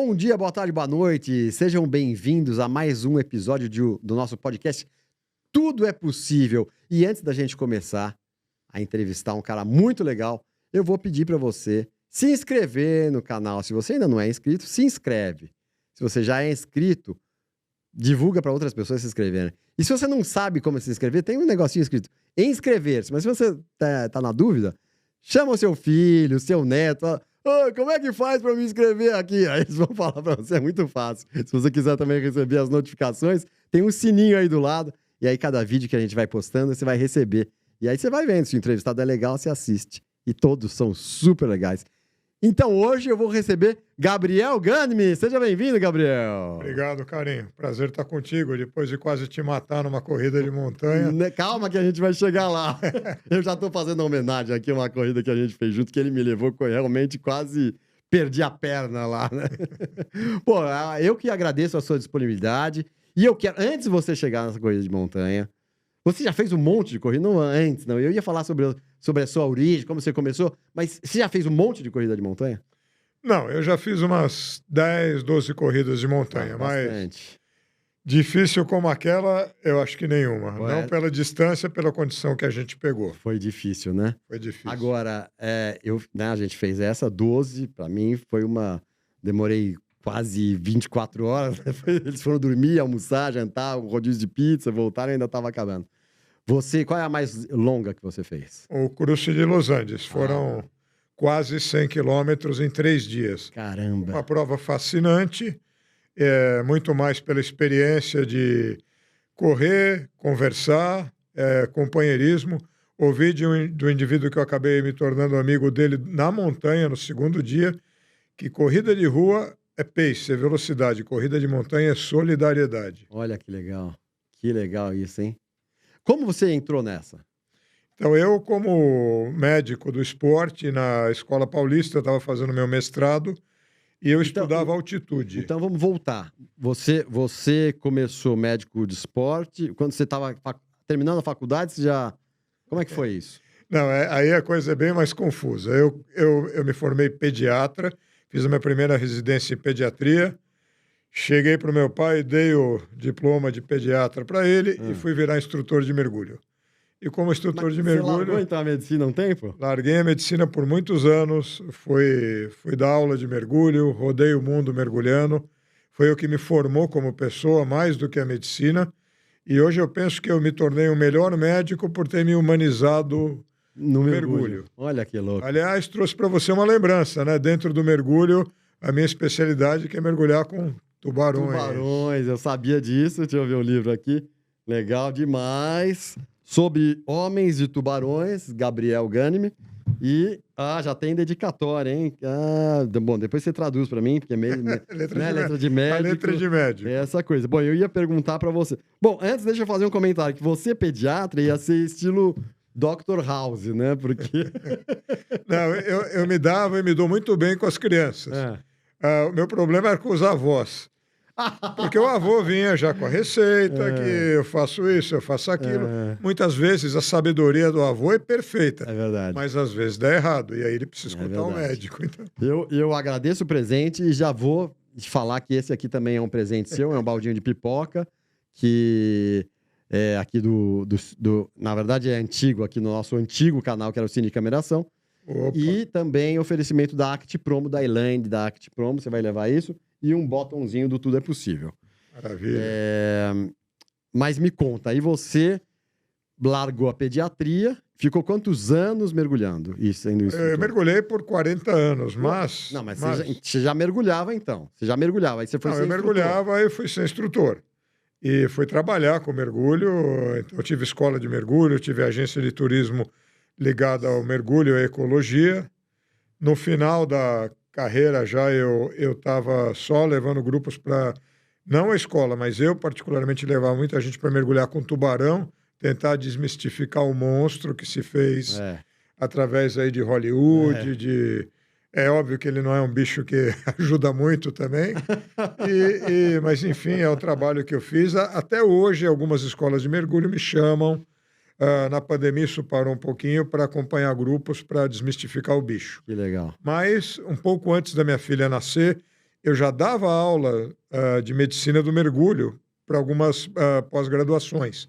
Bom dia, boa tarde, boa noite. Sejam bem-vindos a mais um episódio do nosso podcast Tudo é Possível. E antes da gente começar a entrevistar um cara muito legal, eu vou pedir para você se inscrever no canal. Se você ainda não é inscrito, se inscreve. Se você já é inscrito, divulga para outras pessoas se inscreverem. E se você não sabe como se inscrever, tem um negocinho escrito inscrever-se. Mas se você tá na dúvida, chama o seu filho, o seu neto. Ô, como é que faz para me inscrever aqui? Aí eles vão falar para você, é muito fácil. Se você quiser também receber as notificações, tem um sininho aí do lado. E aí cada vídeo que a gente vai postando, você vai receber. E aí você vai vendo, se o entrevistado é legal, você assiste. E todos são super legais. Então hoje eu vou receber Gabriel Gânime. Seja bem-vindo, Gabriel. Obrigado, carinho. Prazer estar contigo, depois de quase te matar numa corrida de montanha. Calma que a gente vai chegar lá. Eu já estou fazendo uma homenagem aqui a uma corrida que a gente fez junto, que ele me levou, realmente quase perdi a perna lá, né? Pô, eu que agradeço a sua disponibilidade. E eu quero, antes de você chegar nessa corrida de montanha, você já fez um monte de corrida, não antes, não. Eu ia falar sobre a sua origem, como você começou, mas você já fez um monte de corrida de montanha? Não, eu já fiz umas 10, 12 corridas de montanha, mas difícil como aquela, eu acho que nenhuma. Não pela distância, pela condição que a gente pegou. Foi difícil, né? Foi difícil. Agora, a gente fez essa 12, pra mim foi uma... Demorei quase 24 horas, né? Eles foram dormir, almoçar, jantar, um rodízio de pizza, voltaram e ainda estava acabando. Você, qual é a mais longa que você fez? O Cruze de Los Andes. Foram quase 100 quilômetros em 3 dias. Caramba! Uma prova fascinante, muito mais pela experiência de correr, conversar, companheirismo. Ouvi do indivíduo que eu acabei me tornando amigo dele na montanha, no segundo dia, que corrida de rua é pace, é velocidade. Corrida de montanha é solidariedade. Olha que legal. Que legal isso, hein? Como você entrou nessa? Então, eu, como médico do esporte, na Escola Paulista, estava fazendo meu mestrado e eu estudava altitude. Então, vamos voltar. Você começou médico de esporte, quando você estava terminando a faculdade, você já... Como é que foi isso? Não, aí a coisa é bem mais confusa. Eu me formei pediatra, fiz a minha primeira residência em pediatria, cheguei para o meu pai, dei o diploma de pediatra para ele e fui virar instrutor de mergulho. E como instrutor de mergulho... Você largou então a medicina um tempo? Larguei a medicina por muitos anos, fui dar aula de mergulho, rodei o mundo mergulhando. Foi o que me formou como pessoa, mais do que a medicina. E hoje eu penso que eu me tornei um melhor médico por ter me humanizado no mergulho. Olha que louco. Aliás, trouxe para você uma lembrança, né? Dentro do mergulho, a minha especialidade que é mergulhar com tubarões. Tubarões, eu sabia disso. Deixa eu ver o livro aqui. Legal demais. Sobre homens e tubarões, Gabriel Gânime. E já tem dedicatória, hein? Bom, depois você traduz para mim, porque é meio... letra de médico. A letra de médico. É essa coisa. Bom, eu ia perguntar para você. Bom, antes deixa eu fazer um comentário, que você, pediatra, ia ser estilo Dr. House, né? Porque... Não, eu me dava e me dou muito bem com as crianças. O meu problema era com os avós. Porque o avô vinha já com a receita, que eu faço isso, eu faço aquilo. Muitas vezes a sabedoria do avô é perfeita. É verdade. Mas às vezes dá errado. E aí ele precisa escutar o médico. Então. Eu agradeço o presente e já vou falar que esse aqui também é um presente seu, é um baldinho de pipoca, que é aqui na verdade é antigo, aqui no nosso antigo canal, que era o Cine de Cameração. Opa. E também oferecimento da Act Promo, da Elaine, da Act Promo, você vai levar isso. E um botãozinho do Tudo é Possível. Maravilha. Mas me conta, aí você largou a pediatria, ficou quantos anos mergulhando? Eu mergulhei por 40 anos, mas... Não, mas você já mergulhava então. Você já mergulhava, aí você foi ser instrutor. Eu mergulhava e fui ser instrutor. E fui trabalhar com mergulho. Eu tive escola de mergulho, tive agência de turismo ligada ao mergulho e à ecologia. No final da carreira já eu estava só levando grupos para, não a escola, mas eu particularmente levava muita gente para mergulhar com tubarão, tentar desmistificar o monstro que se fez através aí de Hollywood, É óbvio que ele não é um bicho que ajuda muito também, mas enfim, é o trabalho que eu fiz. Até hoje, algumas escolas de mergulho me chamam. Na pandemia isso parou um pouquinho para acompanhar grupos para desmistificar o bicho. Que legal. Mas um pouco antes da minha filha nascer, eu já dava aula de medicina do mergulho para algumas pós-graduações.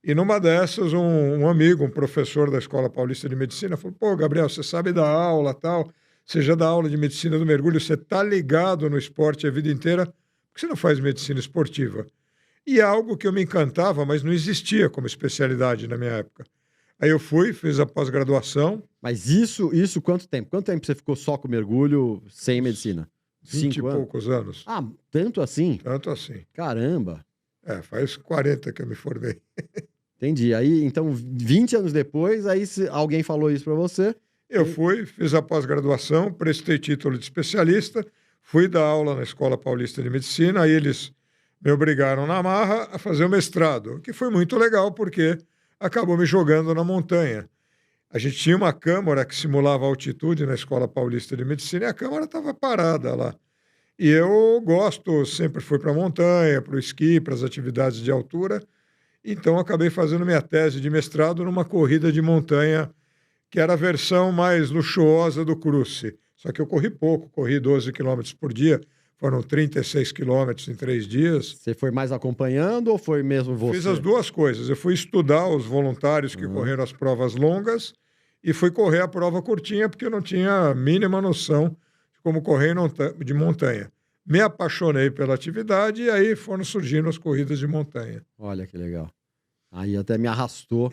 E numa dessas, um amigo, um professor da Escola Paulista de Medicina, falou: pô, Gabriel, você sabe dar aula, tal, você já dá aula de medicina do mergulho, você está ligado no esporte a vida inteira, por que você não faz medicina esportiva? E é algo que eu me encantava, mas não existia como especialidade na minha época. Aí eu fui, fiz a pós-graduação. Mas isso quanto tempo? Quanto tempo você ficou só com mergulho sem medicina? 20 e 5 anos? poucos anos. Ah, tanto assim? Tanto assim. Caramba. Faz 40 que eu me formei. Entendi. Aí, então, 20 anos depois, aí alguém falou isso pra você. Eu fui, fiz a pós-graduação, prestei título de especialista, fui dar aula na Escola Paulista de Medicina, aí eles me obrigaram na marra a fazer o mestrado, que foi muito legal porque acabou me jogando na montanha. A gente tinha uma câmara que simulava altitude na Escola Paulista de Medicina e a câmara estava parada lá. E eu gosto, sempre fui para a montanha, para o esqui, para as atividades de altura. Então, acabei fazendo minha tese de mestrado numa corrida de montanha, que era a versão mais luxuosa do cruze. Só que eu corri pouco, corri 12 quilômetros por dia, foram 36 quilômetros em 3 dias. Você foi mais acompanhando ou foi mesmo você? Fiz as duas coisas. Eu fui estudar os voluntários que correram as provas longas e fui correr a prova curtinha, porque eu não tinha a mínima noção de como correr de montanha. Me apaixonei pela atividade e aí foram surgindo as corridas de montanha. Olha que legal. Aí até me arrastou.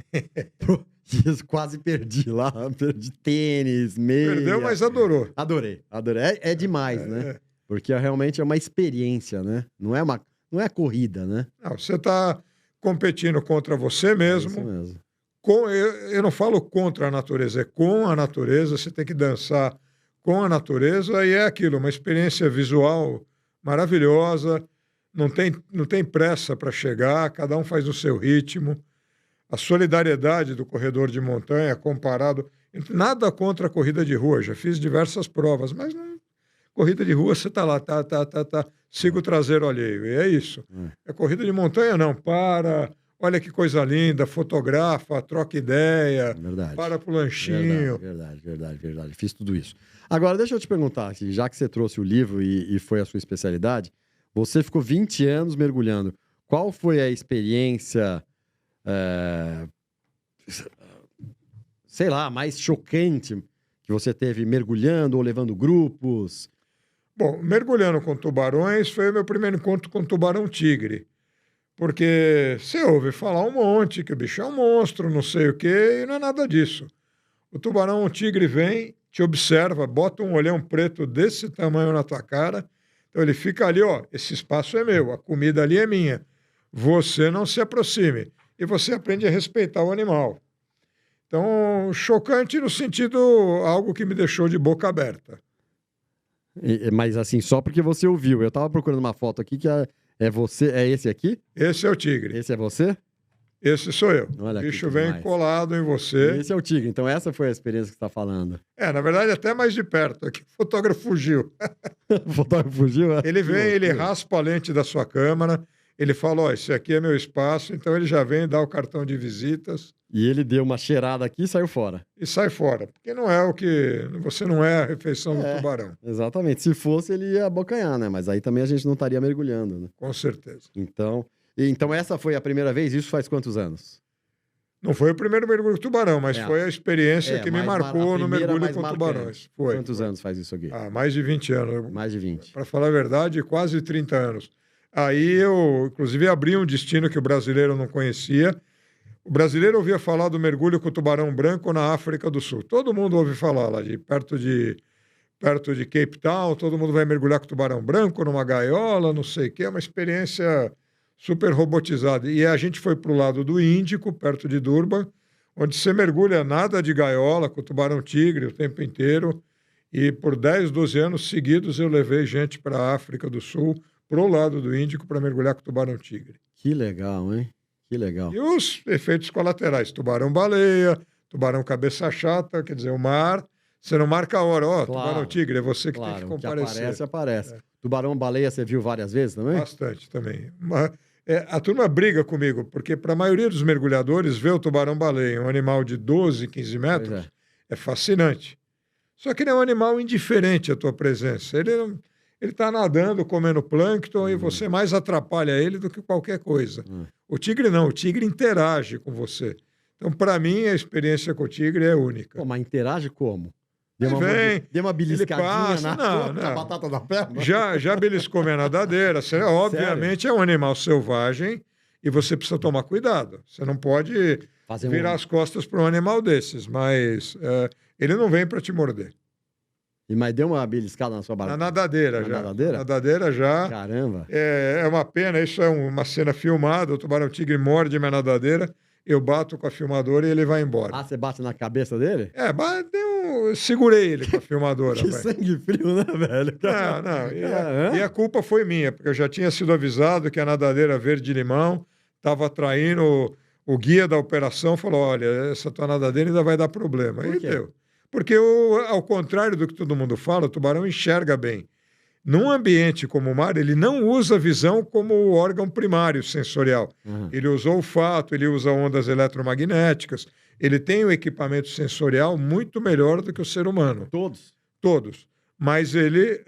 Quase perdi lá. Perdi tênis, meia. Perdeu, mas adorou. Adorei. É demais, né? Porque realmente é uma experiência, né? Não é corrida, né? Não, você está competindo contra você mesmo. É isso mesmo. Eu não falo contra a natureza, é com a natureza. Você tem que dançar com a natureza e é aquilo, uma experiência visual maravilhosa. Não tem pressa para chegar, cada um faz o seu ritmo. A solidariedade do corredor de montanha comparado... Nada contra a corrida de rua, já fiz diversas provas, mas não... Corrida de rua, você está lá, siga o traseiro alheio, e é isso. É corrida de montanha, não, olha que coisa linda, fotografa, troca ideia, Verdade. Para pro lanchinho. Verdade. Fiz tudo isso. Agora, deixa eu te perguntar, já que você trouxe o livro e foi a sua especialidade, você ficou 20 anos mergulhando. Qual foi a experiência, sei lá, mais chocante que você teve mergulhando ou levando grupos? Bom, mergulhando com tubarões foi o meu primeiro encontro com tubarão-tigre. Porque você ouve falar um monte que o bicho é um monstro, não sei o quê, e não é nada disso. O tubarão-tigre vem, te observa, bota um olhão preto desse tamanho na tua cara. Então ele fica ali, ó, esse espaço é meu, a comida ali é minha. Você não se aproxime. E você aprende a respeitar o animal. Então, chocante no sentido, algo que me deixou de boca aberta. Mas assim, só porque você ouviu. Eu estava procurando uma foto aqui que é você, é esse aqui? Esse é o tigre. Esse é você? Esse sou eu. Olha o bicho aqui, vem demais. colado em você. Esse é o tigre. Então essa foi a experiência que você está falando. Na verdade, até mais de perto. Aqui o fotógrafo fugiu. O fotógrafo fugiu? Ele vem, ele raspa a lente da sua câmera, ele fala, ó, esse aqui é meu espaço, então ele já vem dar o cartão de visitas. E ele deu uma cheirada aqui e saiu fora. E sai fora, porque não é o que... Você não é a refeição do tubarão. Exatamente. Se fosse, ele ia abocanhar, né? Mas aí também a gente não estaria mergulhando, né? Com certeza. Então essa foi a primeira vez? Isso faz quantos anos? Não foi o primeiro mergulho com tubarão, mas foi a experiência que me marcou no mergulho com tubarões. Foi. Quantos anos faz isso aqui? Mais de 20 anos. Mais de 20. Para falar a verdade, quase 30 anos. Aí eu, inclusive, abri um destino que o brasileiro não conhecia. O brasileiro ouvia falar do mergulho com tubarão branco na África do Sul. Todo mundo ouve falar lá, perto de Cape Town, todo mundo vai mergulhar com tubarão branco numa gaiola, não sei o quê. É uma experiência super robotizada. E a gente foi para o lado do Índico, perto de Durban, onde você mergulha nada de gaiola com tubarão-tigre o tempo inteiro. E por 10, 12 anos seguidos eu levei gente para a África do Sul, pro lado do Índico, para mergulhar com tubarão-tigre. Que legal, hein? Que legal. E os efeitos colaterais, tubarão-baleia, tubarão-cabeça chata, quer dizer, o mar, você não marca a hora, ó, tubarão-tigre, é você que tem que comparecer. Aparece. Tubarão-baleia você viu várias vezes também? Bastante também. A turma briga comigo, porque para a maioria dos mergulhadores, ver o tubarão-baleia, um animal de 12, 15 metros, é fascinante. Só que ele é um animal indiferente à tua presença. ele está nadando, comendo plâncton e você mais atrapalha ele do que qualquer coisa. O tigre não, o tigre interage com você. Então, para mim, a experiência com o tigre é única. Pô, mas interage como? Vem, Deu uma beliscadinha passa, na batata da perna? Já beliscou minha nadadeira. Obviamente é um animal selvagem e você precisa tomar cuidado. Você não pode virar as costas para um animal desses, mas ele não vem para te morder. Mas deu uma beliscada na sua barriga? Na nadadeira já. Nadadeira? Na nadadeira já. Caramba. É uma pena, isso é uma cena filmada, o tubarão-tigre morde minha nadadeira, eu bato com a filmadora e ele vai embora. Ah, você bate na cabeça dele? Segurei ele com a filmadora. Que sangue frio, né, velho? Não. E a culpa foi minha, porque eu já tinha sido avisado que a nadadeira verde-limão estava atraindo o guia da operação, falou, olha, essa tua nadadeira ainda vai dar problema. Por quê? Deu. Porque, ao contrário do que todo mundo fala, o tubarão enxerga bem. Num ambiente como o mar, ele não usa a visão como órgão primário sensorial. Ele usa olfato, ele usa ondas eletromagnéticas. Ele tem um equipamento sensorial muito melhor do que o ser humano. Todos? Todos. Mas ele...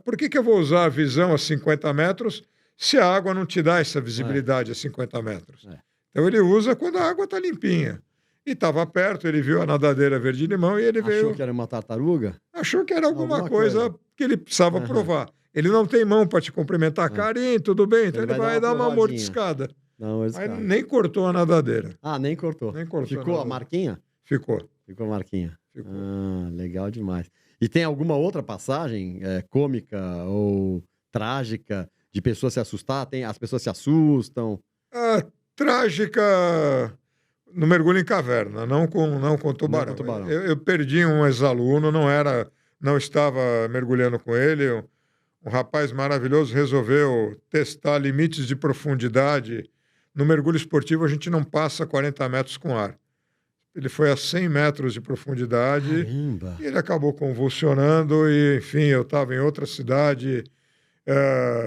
por que eu vou usar a visão a 50 metros se a água não te dá essa visibilidade a 50 metros? Então ele usa quando a água está limpinha. E estava perto, ele viu a nadadeira verde-limão e ele veio... Achou que era uma tartaruga? Achou que era alguma coisa que ele precisava provar. Ele não tem mão para te cumprimentar. Carinho, tudo bem? Então ele vai dar uma mordiscada. Mas nem cortou a nadadeira. Ah, nem cortou. Ficou a marquinha? Ficou a marquinha. Ficou. Ah, legal demais. E tem alguma outra passagem cômica ou trágica de pessoas se assustar? As pessoas se assustam? Trágica... No mergulho em caverna, não com tubarão. Eu perdi um ex-aluno, não estava mergulhando com ele. Um rapaz maravilhoso resolveu testar limites de profundidade. No mergulho esportivo, a gente não passa 40 metros com ar. Ele foi a 100 metros de profundidade. Caramba. E ele acabou convulsionando. E, enfim, eu estava em outra cidade.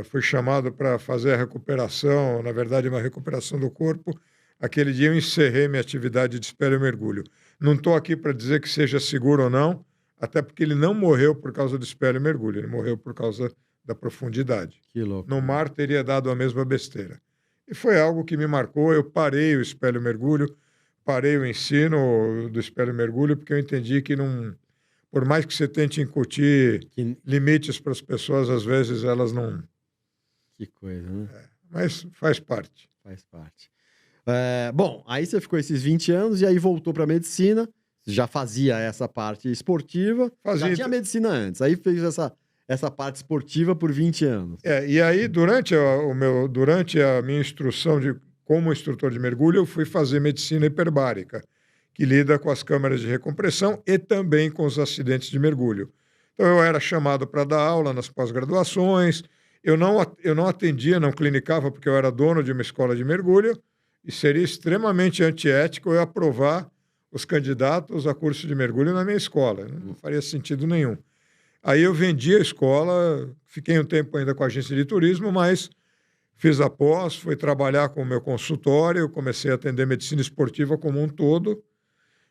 Fui chamado para fazer a recuperação, na verdade, uma recuperação do corpo. Aquele dia eu encerrei minha atividade de espelho e mergulho. Não estou aqui para dizer que seja seguro ou não, até porque ele não morreu por causa do espelho e mergulho, ele morreu por causa da profundidade. Que louco. No mar teria dado a mesma besteira. E foi algo que me marcou, eu parei o espelho e mergulho, parei o ensino do espelho e mergulho, porque eu entendi que não... Por mais que você tente incutir limites para as pessoas, às vezes elas não... Que coisa, né? Mas faz parte. Faz parte. Bom, aí você ficou esses 20 anos e aí voltou para medicina, já fazia essa parte esportiva, já tinha medicina antes, aí fez essa parte esportiva por 20 anos. E aí, durante a minha instrução como instrutor de mergulho, eu fui fazer medicina hiperbárica, que lida com as câmeras de recompressão e também com os acidentes de mergulho. Então, eu era chamado para dar aula nas pós-graduações, eu não atendia, não clinicava, porque eu era dono de uma escola de mergulho, e seria extremamente antiético eu aprovar os candidatos a curso de mergulho na minha escola. Não faria sentido nenhum. Aí eu vendi a escola, fiquei um tempo ainda com a agência de turismo, mas fiz a pós, fui trabalhar com o meu consultório, comecei a atender medicina esportiva como um todo,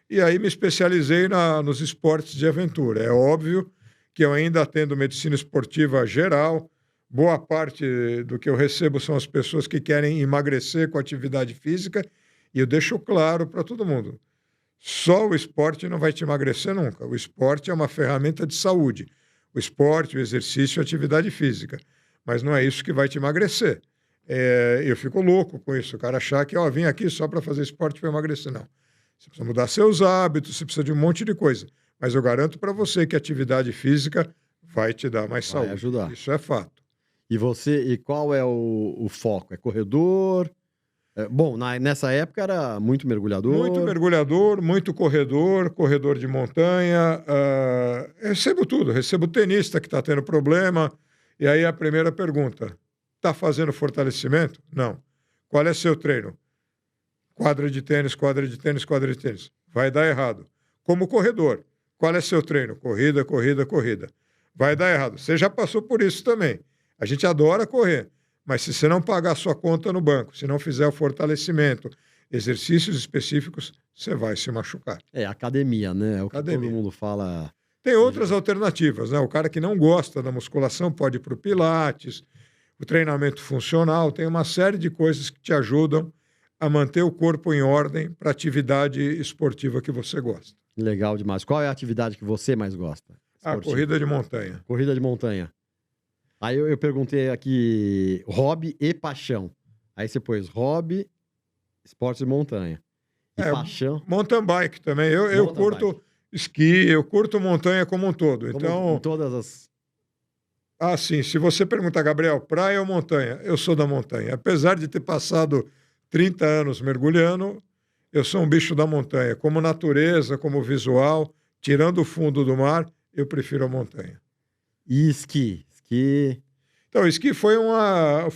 e aí me especializei nos esportes de aventura. É óbvio que eu ainda atendo medicina esportiva geral. Boa parte do que eu recebo são as pessoas que querem emagrecer com atividade física, e eu deixo claro para todo mundo, só o esporte não vai te emagrecer nunca. O esporte é uma ferramenta de saúde. O esporte, o exercício, a atividade física. Mas não é isso que vai te emagrecer. Eu fico louco com isso, o cara achar que vim aqui só para fazer esporte para emagrecer. Não. Você precisa mudar seus hábitos, você precisa de um monte de coisa. Mas eu garanto para você que a atividade física vai te dar mais saúde. Vai ajudar. Isso é fato. E qual é o foco? É corredor? Bom, nessa época era muito mergulhador. Muito mergulhador, muito corredor de montanha. Recebo tudo. Recebo tenista que está tendo problema. E aí a primeira pergunta, está fazendo fortalecimento? Não. Qual é seu treino? Quadra de tênis, quadra de tênis, quadra de tênis. Vai dar errado. Como corredor, qual é seu treino? Corrida, corrida, corrida. Vai dar errado. Você já passou por isso também. A gente adora correr, mas se você não pagar a sua conta no banco, se não fizer o fortalecimento, exercícios específicos, você vai se machucar. Academia, né? É o que todo mundo fala. Tem outras alternativas, né? O cara que não gosta da musculação pode ir para o Pilates, o treinamento funcional, tem uma série de coisas que te ajudam a manter o corpo em ordem para a atividade esportiva que você gosta. Legal demais. Qual é a atividade que você mais gosta? A Esportiva? corrida de montanha. Corrida de montanha. Aí eu perguntei aqui hobby e paixão. Aí você pôs hobby, esporte de montanha. E paixão. Mountain bike também. Eu Mountain curto esqui, eu curto montanha como um todo. Como Então, em todas as. sim, se você perguntar, Gabriel, praia ou montanha? Eu sou da montanha. Apesar de ter passado 30 anos mergulhando, eu sou um bicho da montanha. Como natureza, como visual, tirando o fundo do mar, eu prefiro a montanha. E esqui? Esqui. Então, o esqui foi uma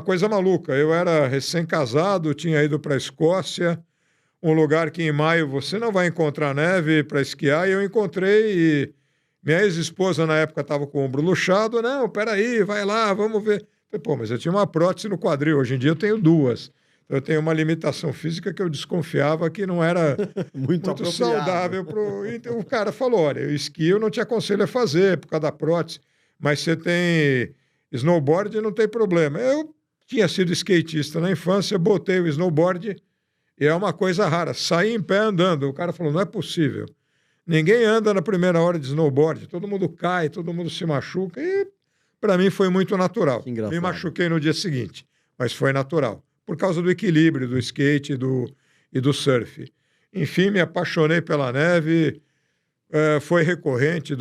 coisa maluca. Eu era recém-casado, tinha ido para a Escócia, um lugar que em maio você não vai encontrar neve para esquiar, e eu encontrei e minha ex-esposa na época estava com o ombro luxado. Não, peraí, vai lá, vamos ver. Falei, pô, mas eu tinha uma prótese no quadril, hoje em dia eu tenho duas. Então, eu tenho uma limitação física que eu desconfiava que não era muito saudável. Então, o cara falou, olha, o esqui eu não te aconselho a fazer por causa da prótese, mas você tem snowboard e não tem problema. Eu tinha sido skatista na infância, botei o snowboard e é uma coisa rara. Saí em pé andando. O cara falou, não é possível. Ninguém anda na primeira hora de snowboard. Todo mundo cai, todo mundo se machuca. E para mim foi muito natural. Me machuquei no dia seguinte, mas foi natural. Por causa do equilíbrio do skate e do surf. Enfim, me apaixonei pela neve. Foi recorrente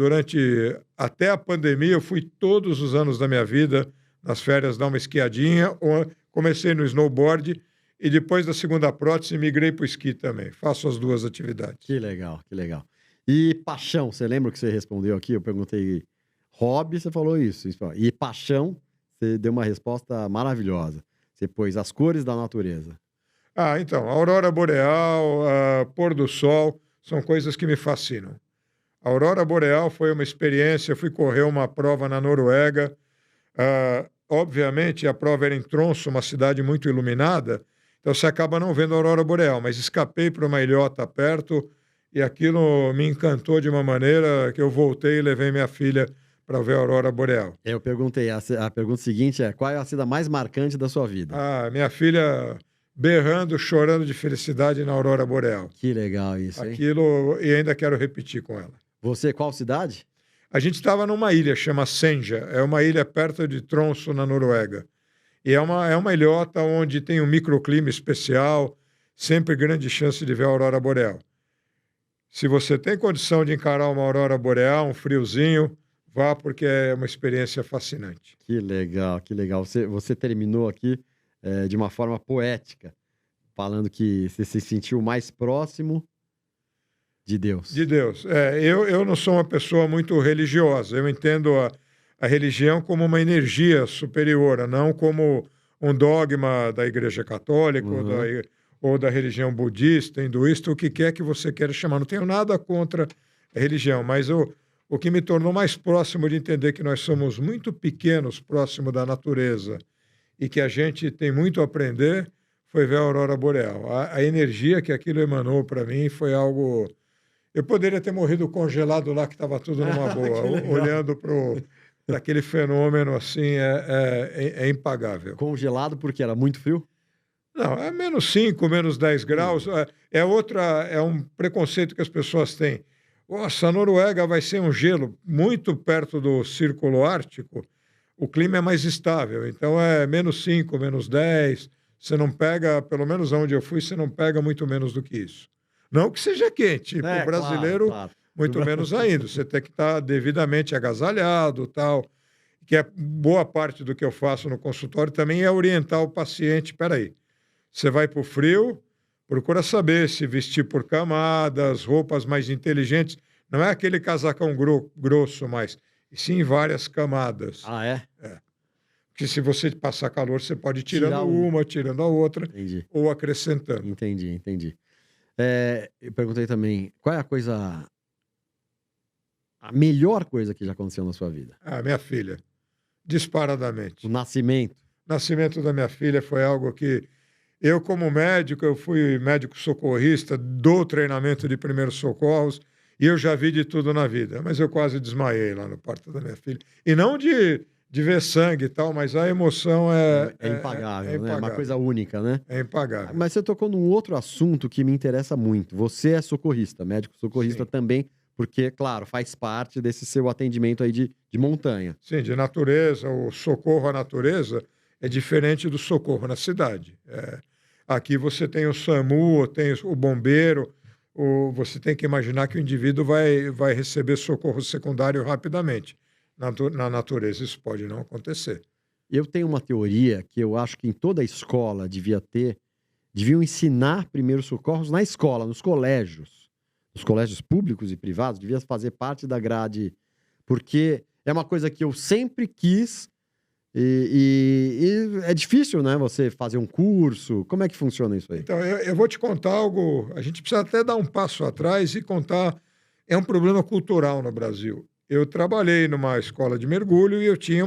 até a pandemia. Eu fui todos os anos da minha vida nas férias dar uma esquiadinha. Comecei no snowboard e depois da segunda prótese migrei para o esqui também. Faço as duas atividades. Que legal, que legal. E paixão, você lembra que você respondeu aqui? Eu perguntei hobby, você falou isso. E paixão, você deu uma resposta maravilhosa. Você pôs as cores da natureza. Então, a aurora boreal, pôr do sol, são coisas que me fascinam. A aurora boreal foi uma experiência, eu fui correr uma prova na Noruega. Obviamente, a prova era em Tromsø, uma cidade muito iluminada, então você acaba não vendo a aurora boreal, mas escapei para uma ilhota perto e aquilo me encantou de uma maneira que eu voltei e levei minha filha para ver a aurora boreal. Eu perguntei, a pergunta seguinte é, qual é a cena mais marcante da sua vida? Minha filha berrando, chorando de felicidade na aurora boreal. Que legal isso, hein? Aquilo, e ainda quero repetir com ela. Você, qual cidade? A gente estava numa ilha, chama Senja. É uma ilha perto de Tromsø, na Noruega. E é uma ilhota onde tem um microclima especial, sempre grande chance de ver a aurora boreal. Se você tem condição de encarar uma aurora boreal, um friozinho, vá, porque é uma experiência fascinante. Que legal, que legal. Você terminou aqui de uma forma poética, falando que você se sentiu mais próximo de Deus. De Deus. Eu não sou uma pessoa muito religiosa. Eu entendo a religião como uma energia superior, não como um dogma da Igreja Católica ou da religião budista, hinduísta, o que quer que você queira chamar. Não tenho nada contra a religião, mas o que me tornou mais próximo de entender que nós somos muito pequenos próximo da natureza e que a gente tem muito a aprender foi ver a aurora boreal. A energia que aquilo emanou para mim foi algo... Eu poderia ter morrido congelado lá, que estava tudo numa boa. Olhando para aquele fenômeno assim, é impagável. Congelado porque era muito frio? Não, é menos 5, menos 10 graus. É um preconceito que as pessoas têm. Nossa, a Noruega vai ser um gelo muito perto do Círculo Ártico. O clima é mais estável. Então é menos 5, menos 10. Você não pega, pelo menos onde eu fui, você não pega muito menos do que isso. Não que seja quente, para o brasileiro, claro. Muito menos ainda. Você tem que estar devidamente agasalhado, tal. Que é boa parte do que eu faço no consultório também é orientar o paciente. Peraí, você vai para o frio, procura saber se vestir por camadas, roupas mais inteligentes. Não é aquele casacão grosso mais, e sim várias camadas. É? Porque se você passar calor, você pode ir tirando uma, tirando a outra, Entendi. Ou acrescentando. Entendi. Eu perguntei também, qual é a melhor coisa que já aconteceu na sua vida? Minha filha, disparadamente. O nascimento. O nascimento da minha filha foi algo que eu, como médico, eu fui médico socorrista, dou treinamento de primeiros socorros, E eu já vi de tudo na vida, mas eu quase desmaiei lá no parto da minha filha. E não de ver sangue e tal, mas a emoção É impagável, é né? É uma impagável. coisa única, né? É impagável. Mas você tocou num outro assunto que me interessa muito. Você é socorrista, médico socorrista Sim. também, porque, claro, faz parte desse seu atendimento aí de montanha. Sim, de natureza, o socorro à natureza é diferente do socorro na cidade. Aqui você tem o SAMU, tem o bombeiro, você tem que imaginar que o indivíduo vai receber socorro secundário rapidamente. Na natureza isso pode não acontecer. Eu tenho uma teoria que eu acho que em toda escola deviam ensinar primeiros socorros na escola, nos colégios públicos e privados, devia fazer parte da grade, porque é uma coisa que eu sempre quis e é difícil, né? Você fazer um curso. Como é que funciona isso aí? Então, eu vou te contar algo. A gente precisa até dar um passo atrás e contar. É um problema cultural no Brasil. Eu trabalhei numa escola de mergulho e eu tinha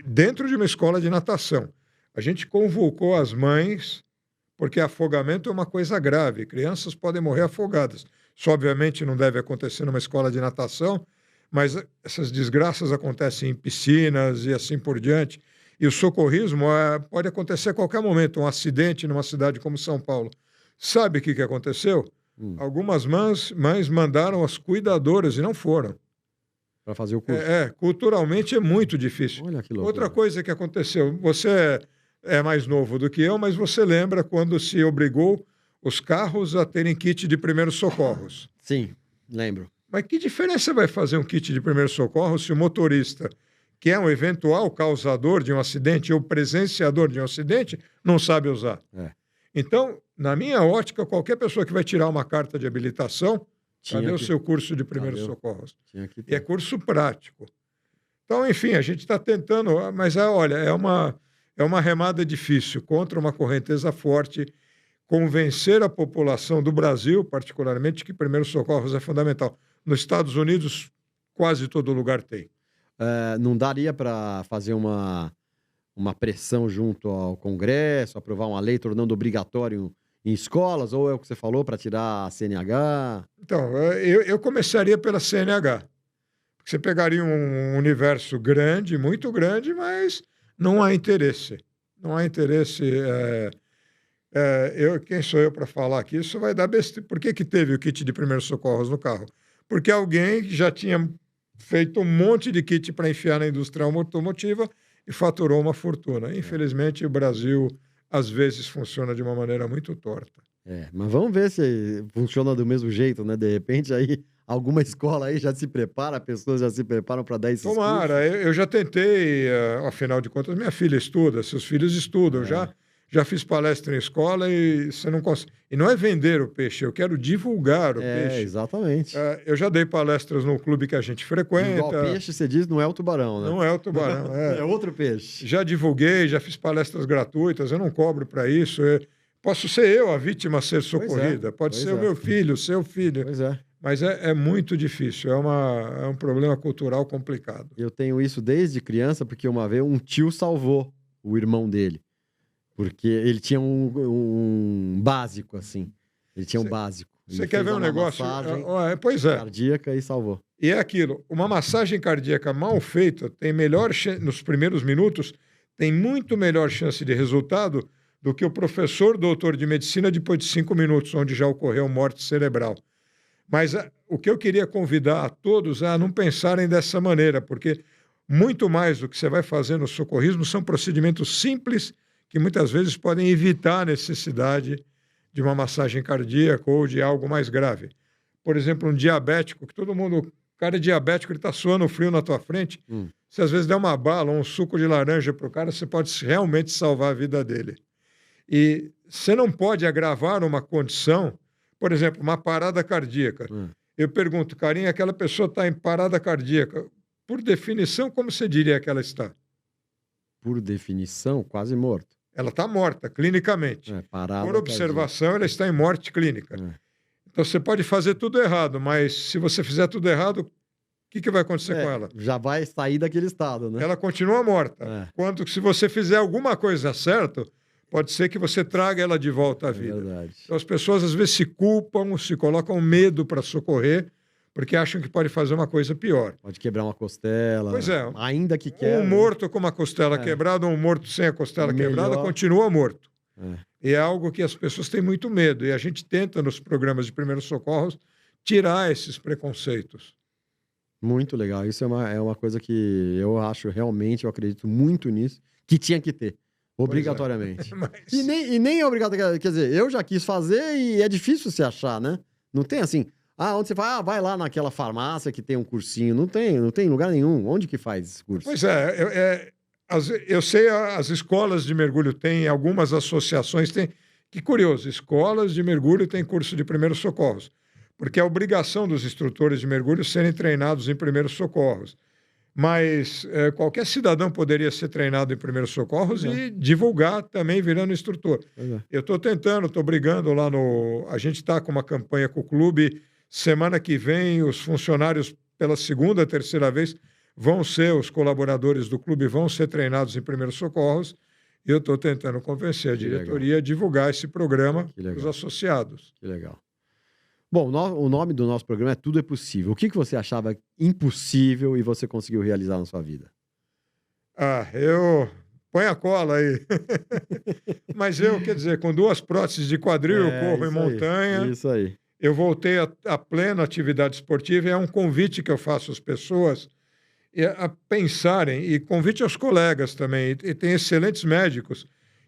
dentro de uma escola de natação. A gente convocou as mães, porque afogamento é uma coisa grave. Crianças podem morrer afogadas. Isso, obviamente, não deve acontecer numa escola de natação, mas essas desgraças acontecem em piscinas e assim por diante. E o socorrismo pode acontecer a qualquer momento, um acidente numa cidade como São Paulo. Sabe o que aconteceu? Algumas mães mandaram as cuidadoras e não foram. Para fazer o curso. Culturalmente é muito difícil. Olha que loucura. Outra coisa que aconteceu, você é mais novo do que eu, mas você lembra quando se obrigou os carros a terem kit de primeiros socorros? Sim, lembro. Mas que diferença vai fazer um kit de primeiros socorros se o motorista, que é um eventual causador de um acidente ou presenciador de um acidente, não sabe usar? Então, na minha ótica, qualquer pessoa que vai tirar uma carta de habilitação, cadê o seu curso de primeiros socorros? E é curso prático. Então, enfim, a gente está tentando, mas olha, é uma remada difícil contra uma correnteza forte, convencer a população do Brasil, particularmente, que primeiros socorros é fundamental. Nos Estados Unidos, quase todo lugar tem. Não daria para fazer uma pressão junto ao Congresso, aprovar uma lei tornando obrigatório em escolas, ou é o que você falou, para tirar a CNH? Então, eu começaria pela CNH. Você pegaria um universo grande, muito grande, mas não há interesse. Não há interesse. Quem sou eu para falar aqui? Isso vai dar besteira. Por que teve o kit de primeiros socorros no carro? Porque alguém já tinha feito um monte de kit para enfiar na indústria automotiva e faturou uma fortuna. Infelizmente, o Brasil, às vezes, funciona de uma maneira muito torta. Mas vamos ver se funciona do mesmo jeito, né? De repente, aí, alguma escola aí já se prepara, pessoas já se preparam para dar esses Tomara, eu já tentei, afinal de contas, minha filha estuda, seus filhos estudam, já fiz palestra em escola e você não consegue. E não é vender o peixe, eu quero divulgar o peixe. Exatamente. Eu já dei palestras no clube que a gente frequenta. Igual peixe, você diz, não é o tubarão, né? Não é o tubarão, é outro peixe. Já divulguei, já fiz palestras gratuitas, eu não cobro para isso. Posso ser eu a vítima a ser socorrida, pode ser o meu filho, o seu filho. Pois é. Mas é muito difícil, é um problema cultural complicado. Eu tenho isso desde criança, porque uma vez um tio salvou o irmão dele. Porque ele tinha um básico, assim. Ele tinha um básico. Você quer ver um negócio? Pois é. Cardíaca e salvou. E é aquilo, uma massagem cardíaca mal feita tem nos primeiros minutos, tem muito melhor chance de resultado do que o professor doutor de medicina depois de 5 minutos, onde já ocorreu morte cerebral. Mas o que eu queria convidar a todos é a não pensarem dessa maneira, porque muito mais do que você vai fazer no socorrismo são procedimentos simples que muitas vezes podem evitar a necessidade de uma massagem cardíaca ou de algo mais grave. Por exemplo, um diabético, que o cara é diabético, ele está suando frio na tua frente, se às vezes der uma bala ou um suco de laranja para o cara, você pode realmente salvar a vida dele. E você não pode agravar uma condição, por exemplo, uma parada cardíaca. Eu pergunto, carinha, aquela pessoa está em parada cardíaca, por definição, como você diria que ela está? Por definição, quase morto. Ela está morta, clinicamente. Por observação, ela está em morte clínica. Então, você pode fazer tudo errado, mas se você fizer tudo errado, o que vai acontecer com ela? Já vai sair daquele estado, né? Ela continua morta. Quando, se você fizer alguma coisa certa, pode ser que você traga ela de volta à É vida. verdade. Então, as pessoas às vezes se culpam, se colocam medo para socorrer, porque acham que pode fazer uma coisa pior. Pode quebrar uma costela. Pois é. Ainda que quer. Um morto com uma costela É. quebrada, ou um morto sem a costela quebrada, Melhor. continua morto. É. E é algo que as pessoas têm muito medo. E a gente tenta, nos programas de primeiros socorros, tirar esses preconceitos. Muito legal. Isso é uma coisa que eu acho realmente, eu acredito muito nisso, que tinha que ter. Obrigatoriamente. Mas... E nem é obrigatório. Quer dizer, eu já quis fazer e é difícil se achar, né? Não tem assim. Onde você vai? Vai lá naquela farmácia que tem um cursinho. Não tem em lugar nenhum. Onde que faz esse curso? Pois é, eu sei, as escolas de mergulho têm, algumas associações têm. Que curioso, escolas de mergulho têm curso de primeiros socorros, porque é obrigação dos instrutores de mergulho serem treinados em primeiros socorros. Mas qualquer cidadão poderia ser treinado em primeiros socorros e divulgar também virando instrutor. Eu estou tentando, estou brigando lá no... A gente está com uma campanha com o clube. Semana que vem, os funcionários, pela segunda, terceira vez, os colaboradores do clube vão ser treinados em primeiros socorros. E eu estou tentando convencer a diretoria a divulgar esse programa para os associados. Que legal. Bom, o nome do nosso programa é Tudo é Possível. O que você achava impossível e você conseguiu realizar na sua vida? Põe a cola aí. Mas quer dizer, com 2 próteses de quadril, eu corro em montanha. Isso aí. Eu voltei a plena atividade esportiva e é um convite que eu faço às pessoas a pensarem, e convite aos colegas também. E tem excelentes médicos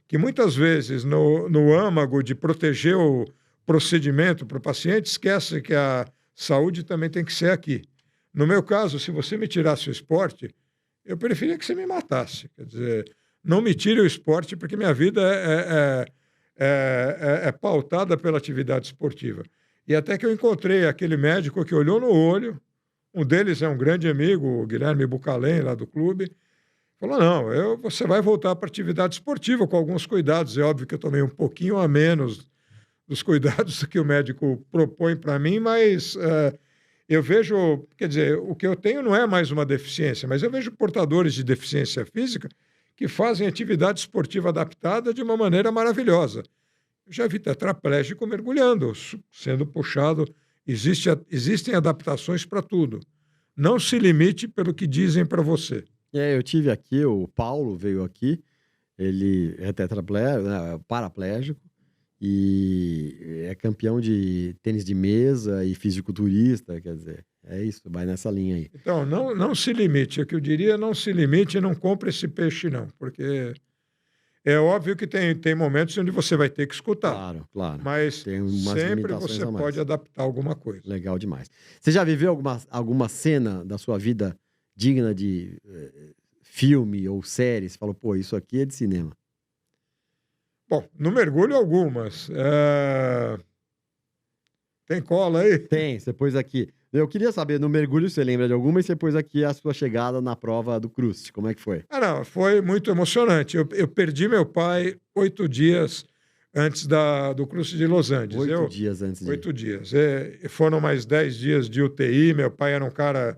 que muitas vezes, no âmago de proteger o procedimento para o paciente, esquece que a saúde também tem que ser aqui. No meu caso, se você me tirasse o esporte, eu preferia que você me matasse. Quer dizer, não me tire o esporte, porque minha vida é pautada pela atividade esportiva. E até que eu encontrei aquele médico que olhou no olho, um deles é um grande amigo, o Guilherme Bucalém, lá do clube, falou, não, você vai voltar para a atividade esportiva com alguns cuidados. É óbvio que eu tomei um pouquinho a menos dos cuidados que o médico propõe para mim, mas eu vejo, quer dizer, o que eu tenho não é mais uma deficiência, mas eu vejo portadores de deficiência física que fazem atividade esportiva adaptada de uma maneira maravilhosa. Eu já vi tetraplégico mergulhando, sendo puxado. Existem adaptações para tudo. Não se limite pelo que dizem para você. Eu tive aqui, o Paulo veio aqui, ele é tetraplégico, paraplégico, e é campeão de tênis de mesa e fisiculturista, quer dizer, é isso, vai nessa linha aí. Então, não se limite. O que eu diria, não se limite e não compre esse peixe, não, porque é óbvio que tem momentos onde você vai ter que escutar. Claro. Mas sempre você pode adaptar alguma coisa. Legal demais. Você já viveu alguma cena da sua vida digna de filme ou série? Você falou, pô, isso aqui é de cinema. Bom, no mergulho algumas. Tem cola aí? Tem, você pôs aqui. Eu queria saber, no mergulho você lembra de alguma e você pôs aqui a sua chegada na prova do Crust. Como é que foi? Não, foi muito emocionante. Eu perdi meu pai 8 dias antes do Crust de Los Angeles. 8 dias antes. 8 dias. Foram mais 10 dias de UTI. Meu pai era um cara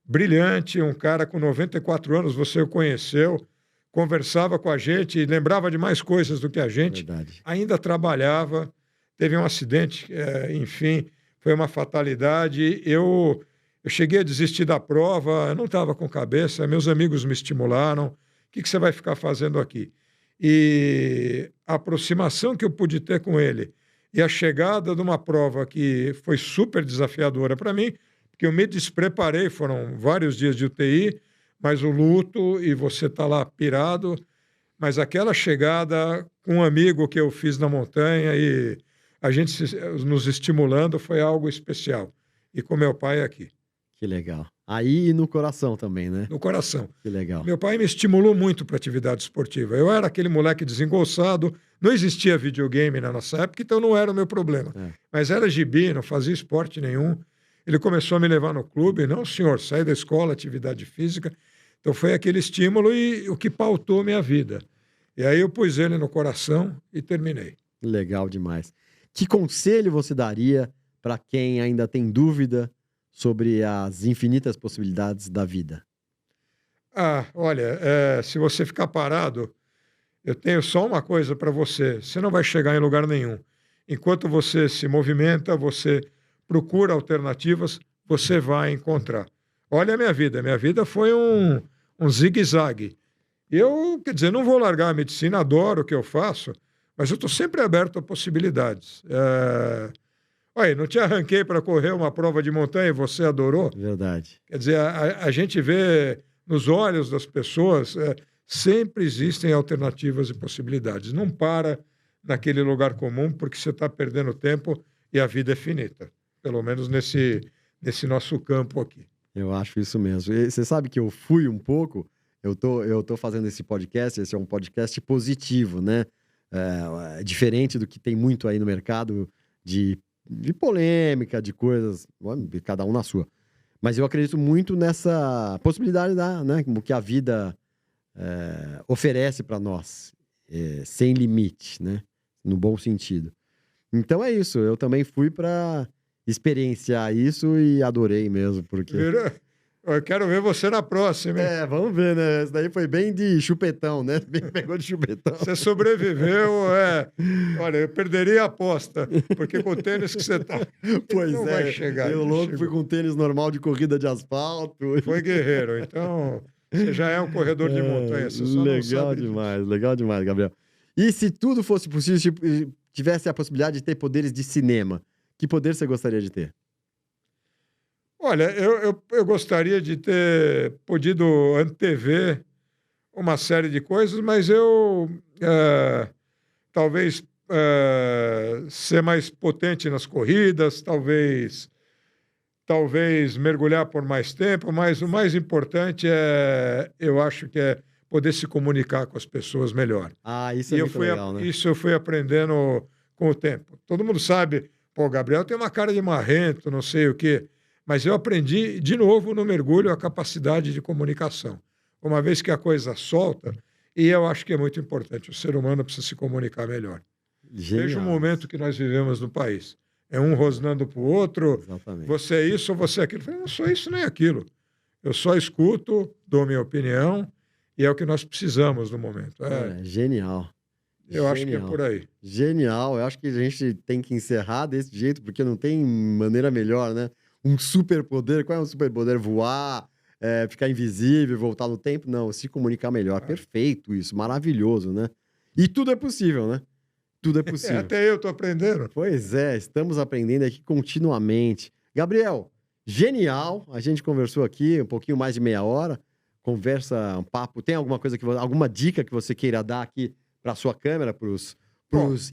brilhante, um cara com 94 anos, você o conheceu, conversava com a gente, lembrava de mais coisas do que a gente. Verdade. Ainda trabalhava, teve um acidente, enfim... Foi uma fatalidade. Eu cheguei a desistir da prova, eu não estava com cabeça, meus amigos me estimularam. O que você vai ficar fazendo aqui? E a aproximação que eu pude ter com ele e a chegada de uma prova que foi super desafiadora para mim, porque eu me despreparei, foram vários dias de UTI, mas o luto e você está lá pirado. Mas aquela chegada com um amigo que eu fiz na montanha e a gente nos estimulando foi algo especial. E com meu pai aqui. Que legal. Aí no coração também, né? No coração. Que legal. Meu pai me estimulou muito para atividade esportiva. Eu era aquele moleque desengolçado, não existia videogame na nossa época, então não era o meu problema. Mas era gibi, não fazia esporte nenhum. Ele começou a me levar no clube. Não, senhor, saí da escola, atividade física. Então foi aquele estímulo e o que pautou minha vida. E aí eu pus ele no coração e terminei. Legal demais. Que conselho você daria para quem ainda tem dúvida sobre as infinitas possibilidades da vida? Olha, se você ficar parado, eu tenho só uma coisa para você: você não vai chegar em lugar nenhum. Enquanto você se movimenta, você procura alternativas, você vai encontrar. Olha a minha vida. Minha vida foi um zigue-zague. Eu, quer dizer, não vou largar a medicina, adoro o que eu faço, mas eu estou sempre aberto a possibilidades. Olha, não te arranquei para correr uma prova de montanha e você adorou? Verdade. Quer dizer, a gente vê nos olhos das pessoas, sempre existem alternativas e possibilidades. Não para naquele lugar comum, porque você está perdendo tempo e a vida é finita. Pelo menos nesse nosso campo aqui. Eu acho isso mesmo. E você sabe que eu fui um pouco, eu tô fazendo esse podcast, esse é um podcast positivo, né? Diferente do que tem muito aí no mercado de polêmica, de coisas, cada um na sua. Mas eu acredito muito nessa possibilidade né, que a vida oferece para nós, sem limite, né? No bom sentido. Então é isso, eu também fui para experienciar isso e adorei mesmo, porque... Eu quero ver você na próxima, hein? Vamos ver, né? Isso daí foi bem de chupetão, né? Pegou de chupetão. Você sobreviveu, Olha, eu perderia a aposta, porque com o tênis que você tá, pois não vai chegar. Eu louco fui com tênis normal de corrida de asfalto. Foi guerreiro, então você já é um corredor de montanha. Você só legal demais, legal demais, Gabriel. E se tudo fosse possível, tivesse a possibilidade de ter poderes de cinema, que poder você gostaria de ter? Olha, eu gostaria de ter podido antever uma série de coisas, mas eu talvez ser mais potente nas corridas, talvez mergulhar por mais tempo, mas o mais importante eu acho que é poder se comunicar com as pessoas melhor. Isso é muito legal, né? Isso eu fui aprendendo com o tempo. Todo mundo sabe, o Gabriel tem uma cara de marrento, não sei o quê. Mas eu aprendi, de novo, no mergulho, a capacidade de comunicação. Uma vez que a coisa solta, e eu acho que é muito importante, o ser humano precisa se comunicar melhor. Genial. Veja o momento que nós vivemos no país. É um rosnando para o outro, exatamente. Você é isso ou você é aquilo. Eu falei, não sou isso nem aquilo. Eu só escuto, dou minha opinião, e é o que nós precisamos no momento. Genial. Eu acho que é por aí. Genial. Eu acho que a gente tem que encerrar desse jeito, porque não tem maneira melhor, né? Um superpoder, qual é um superpoder? Voar, ficar invisível, voltar no tempo? Não, se comunicar melhor. Perfeito isso, maravilhoso, né? E tudo é possível, né? Tudo é possível. Até eu tô aprendendo. Pois é, estamos aprendendo aqui continuamente. Gabriel, genial. A gente conversou aqui um pouquinho mais de meia hora. Conversa, um papo. Tem alguma coisa alguma dica que você queira dar aqui para sua câmera, para os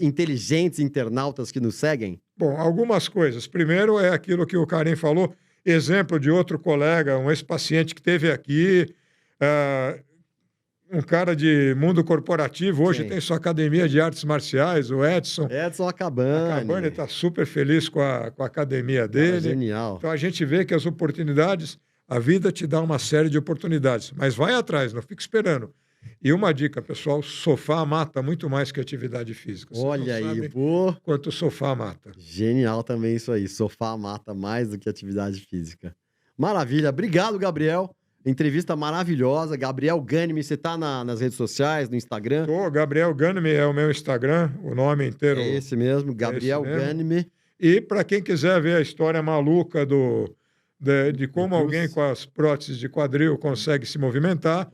inteligentes internautas que nos seguem? Bom, algumas coisas. Primeiro é aquilo que o Karim falou, exemplo de outro colega, um ex-paciente que teve aqui, um cara de mundo corporativo, hoje tem sua academia de artes marciais, o Edson. Edson Acabani. Acabani está super feliz com a academia dele. Genial. Então a gente vê que as oportunidades, a vida te dá uma série de oportunidades, mas vai atrás, não fica esperando. E uma dica, pessoal, sofá mata muito mais que atividade física. Olha aí, quanto o sofá mata. Genial também isso aí. Sofá mata mais do que atividade física. Maravilha. Obrigado, Gabriel. Entrevista maravilhosa. Gabriel Gânime, você tá nas redes sociais, no Instagram? Gabriel Gânime é o meu Instagram, o nome inteiro. É esse mesmo, Gabriel Gânime. E para quem quiser ver a história maluca de como alguém com as próteses de quadril consegue se movimentar,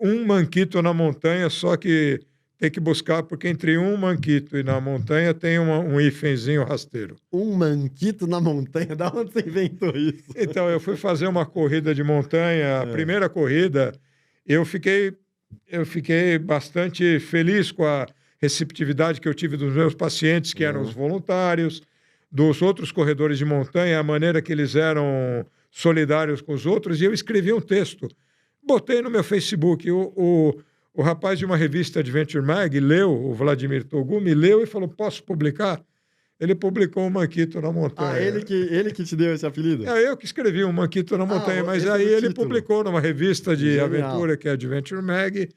um manquito na montanha, só que tem que buscar, porque entre um manquito e na montanha tem um hífenzinho rasteiro. Um manquito na montanha? Da onde você inventou isso? Então, eu fui fazer uma corrida de montanha, a primeira corrida, eu fiquei bastante feliz com a receptividade que eu tive dos meus pacientes, que eram os voluntários, dos outros corredores de montanha, a maneira que eles eram solidários com os outros, e eu escrevi um texto. Botei no meu Facebook. O rapaz de uma revista Adventure Mag leu, o Vladimir Togumi, leu e falou, posso publicar? Ele publicou um Manquito na Montanha. Ele que te deu esse apelido? É eu que escrevi um Manquito na Montanha, mas aí ele publicou numa revista de aventura, que é Adventure Mag,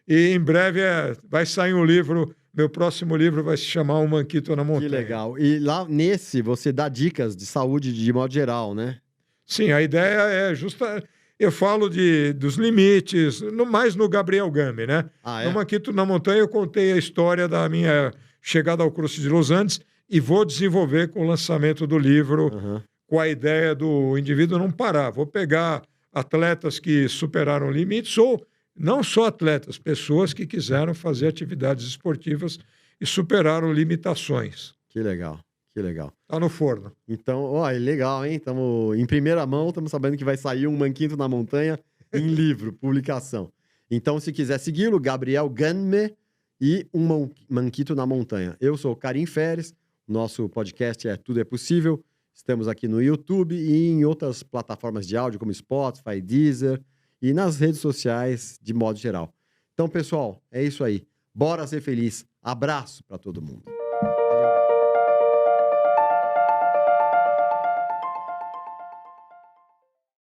e em breve vai sair um livro, meu próximo livro vai se chamar Um Manquito na Montanha. Que legal. E lá nesse, você dá dicas de saúde de modo geral, né? Sim, a ideia é justa... Eu falo dos limites, mais no Gabriel Game, né? Ah, No Manquito na Montanha eu contei a história da minha chegada ao Cruce de Los Andes e vou desenvolver com o lançamento do livro, Uhum. com a ideia do indivíduo não parar. Vou pegar atletas que superaram limites ou não só atletas, pessoas que quiseram fazer atividades esportivas e superaram limitações. Que legal, que legal. Tá no forno. Então, ó, é legal, hein? Estamos em primeira mão, estamos sabendo que vai sair um Manquito na Montanha em livro, publicação. Então, se quiser segui-lo, Gabriel Ganme e um Manquito na Montanha. Eu sou o Karim Feres, nosso podcast é Tudo é Possível. Estamos aqui no YouTube e em outras plataformas de áudio, como Spotify, Deezer e nas redes sociais de modo geral. Então, pessoal, é isso aí. Bora ser feliz. Abraço para todo mundo.